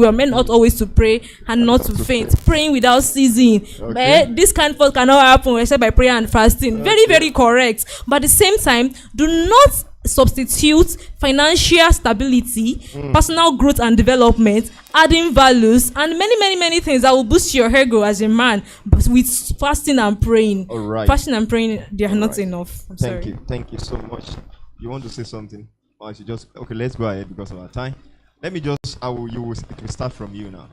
we are meant not always to pray and not to faint, praying without ceasing. But this kind of thing cannot happen except by prayer and fasting. Very, very correct. But at the same time, do not substitute financial stability, personal growth and development, adding values, and many things that will boost your ego as a man, but with fasting and praying. All right. Fasting and praying, they are not enough. Thank you so much. You want to say something? Or I should just okay? Let's go ahead because of our time. Let me just. It will start from you now.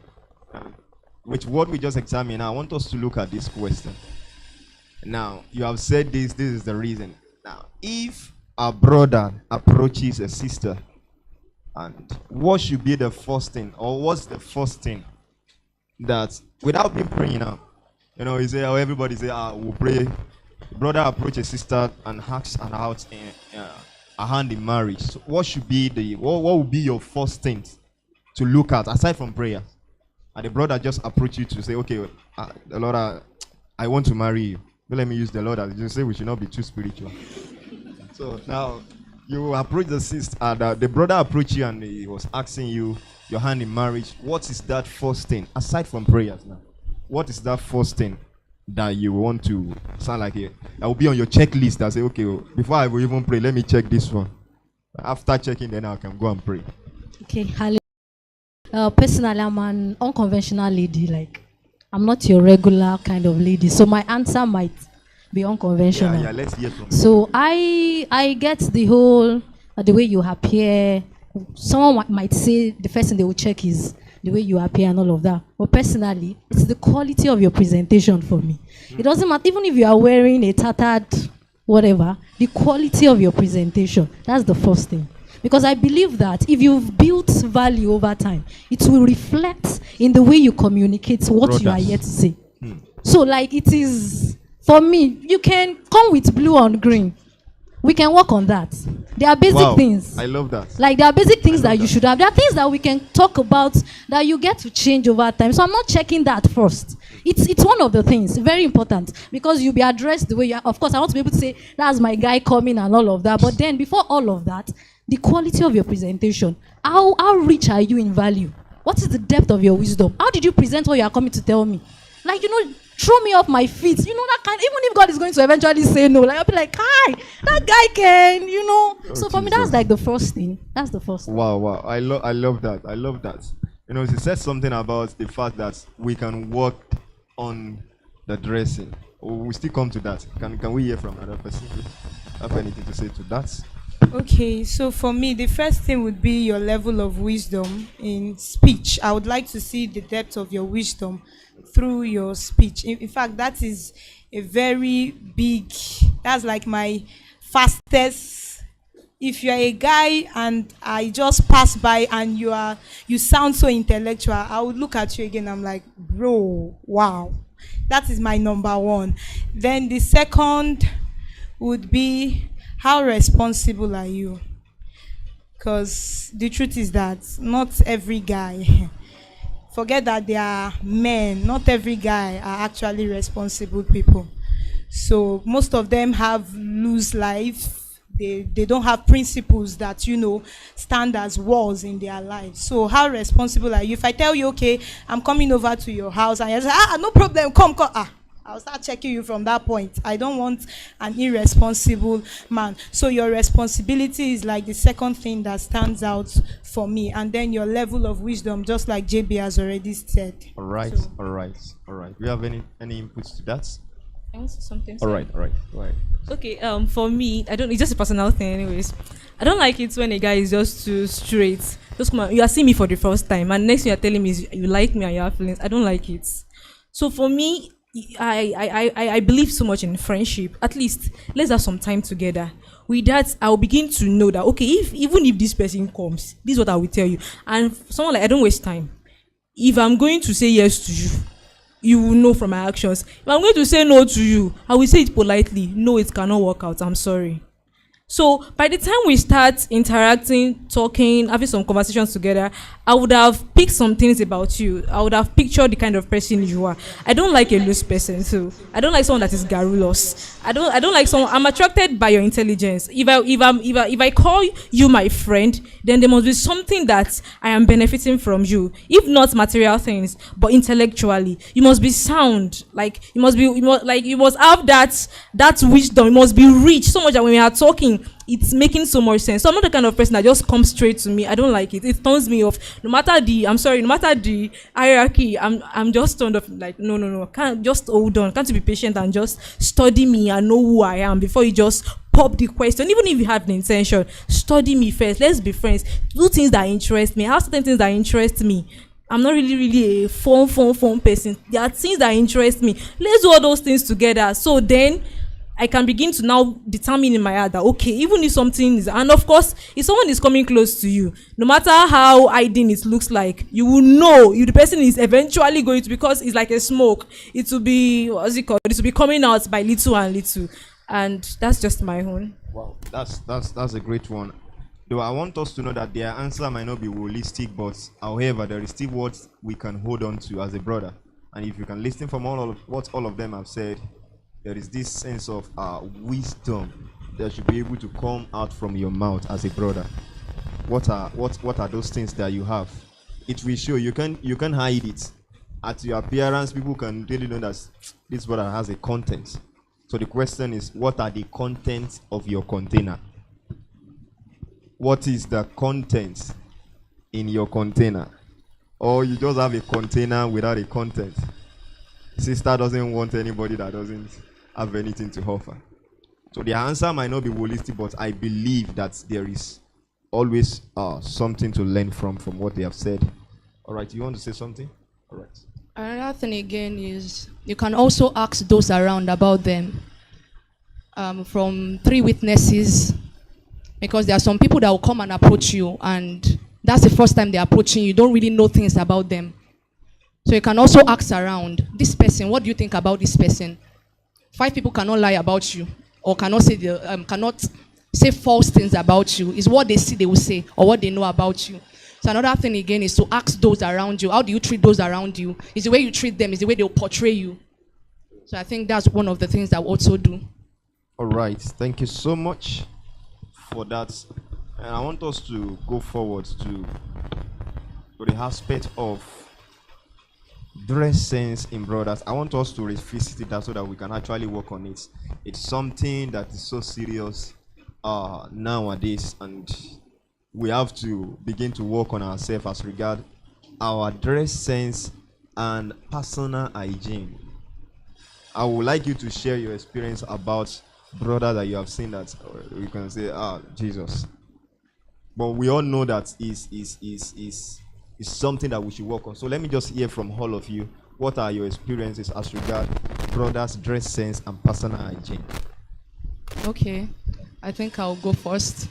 Which what we just examined. I want us to look at this question. Now you have said this. This is the reason. Now, if a brother approaches a sister, and what should be the first thing, or what's the first thing that, without being praying now, you say, oh, everybody say, we'll pray. Brother approaches a sister and asks her out a hand in marriage. So what should be what would be your first thing to look at aside from prayer? And the brother just approach you to say, okay, the Lord, I want to marry you. But let me use the Lord as you say we should not be too spiritual. So now you approach the sister, the brother approached you and he was asking you your hand in marriage. What is that first thing aside from prayers now? What is that first thing that you want to sound like it? That will be on your checklist. I say, okay, before I will even pray, let me check this one. After checking, then I can go and pray. Okay, personally, I'm an unconventional lady. Like, I'm not your regular kind of lady. So my answer might be unconventional. Yeah, let's hear from you. So I get the whole the way you appear. Someone might say the first thing they will check is the way you appear and all of that. But personally, it's the quality of your presentation for me. It doesn't matter, even if you are wearing a tattered whatever, the quality of your presentation, that's the first thing. Because I believe that if you've built value over time, it will reflect in the way you communicate what you are here to say. So like it is, for me, you can come with blue on green. We can work on that. There are basic things. I love that. Like there are basic things that you should have. There are things that we can talk about that you get to change over time. So I'm not checking that first. It's one of the things, very important, because you'll be addressed the way you are. Of course, I want to be able to say, that's my guy coming and all of that. But then before all of that, the quality of your presentation. How rich are you in value? What is the depth of your wisdom? How did you present what you are coming to tell me? Like, throw me off my feet. That kind, even if God is going to eventually say no, like I'll be like, hi, that guy can, So for me, that's like the first thing. That's the first thing. Wow. I love that. I love that. She said something about the fact that we can work on the dressing. We still come to that. Can we hear from another person? Have anything to say to that? Okay, so for me, the first thing would be your level of wisdom in speech. I would like to see the depth of your wisdom through your speech. In fact, that is a very big, that's like my fastest. If you're a guy and I just pass by and you sound so intellectual, I would look at you again. I'm like, bro, wow. That is my number one. Then the second would be, how responsible are you? Because the truth is that not every guy, forget that they are men, not every guy are actually responsible people. So most of them have loose life. They don't have principles that, stand as walls in their lives. So how responsible are you? If I tell you, okay, I'm coming over to your house, and you say, no problem, come. I'll start checking you from that point. I don't want an irresponsible man. So your responsibility is like the second thing that stands out for me. And then your level of wisdom, just like JB has already said. All right. Do you have any inputs to that? Can I say something? All right. Go ahead. Okay, for me, it's just a personal thing anyways. I don't like it when a guy is just too straight. Just come on, you are seeing me for the first time, and next thing you're telling me is you like me and you have feelings. I don't like it. So for me, I believe so much in friendship. At least let's have some time together. With that, I'll begin to know that okay, even if this person comes, this is what I will tell you. And someone like I don't waste time. If I'm going to say yes to you, you will know from my actions. If I'm going to say no to you, I will say it politely. No, it cannot work out. I'm sorry. So by the time we start interacting, talking, having some conversations together, I would have picked some things about you. I would have pictured the kind of person you are. I don't like a loose person, so I don't like someone that is garrulous. I don't like someone. I'm attracted by your intelligence. If I call you my friend, then there must be something that I am benefiting from you. If not material things, but intellectually, you must be sound. Like you must have that wisdom. You must be rich so much that when we are talking, it's making so much sense. So I'm not the kind of person that just comes straight to me. I don't like it. It turns me off. No matter the hierarchy, I'm just turned off. Like, no. Can't just hold on. Can't you be patient and just study me and know who I am before you just pop the question? Even if you have the intention, study me first. Let's be friends. Do things that interest me. I have certain things that interest me. I'm not really a phone person. There are things that interest me. Let's do all those things together. So then I can begin to now determine in my heart that, okay, even if something is, and of course, if someone is coming close to you, no matter how hiding it looks like, you will know the person is eventually going to, because it's like a smoke. It will be, what's it called? It will be coming out by little and little. And that's just my own. Wow, that's a great one. Though I want us to know that their answer might not be holistic, but however, there is still what we can hold on to as a brother. And if you can listen from all of what all of them have said, there is this sense of wisdom that should be able to come out from your mouth as a brother. What are those things that you have? It will show. You can hide it. At your appearance, people can really know that this brother has a content. So the question is, what are the contents of your container? What is the content in your container? Or you just have a container without a content? Sister doesn't want anybody that doesn't have anything to offer. So the answer might not be holistic, but I believe that there is always something to learn from what they have said. All right, you want to say something? All right. Another thing again is you can also ask those around about them. From 3 witnesses, because there are some people that will come and approach you, and that's the first time they're approaching you. You don't really know things about them. So you can also ask around, this person, what do you think about this person? 5 people cannot lie about you, or cannot say false things about you. It's what they see they will say, or what they know about you. So another thing again is to ask those around you. How do you treat those around you? Is the way you treat them, is the way they'll portray you. So I think that's one of the things that we also do. All right, thank you so much for that. And I want us to go forward to the aspect of dress sense in brothers. I want us to revisit that so that we can actually work on it. It's something that is so serious nowadays, and we have to begin to work on ourselves as regard our dress sense and personal hygiene. I would like you to share your experience about brother that you have seen that you can say, Jesus. But we all know that is something that we should work on. So let me just hear from all of you. What are your experiences as regard brothers' dress sense and personal hygiene? Okay, I think I'll go first.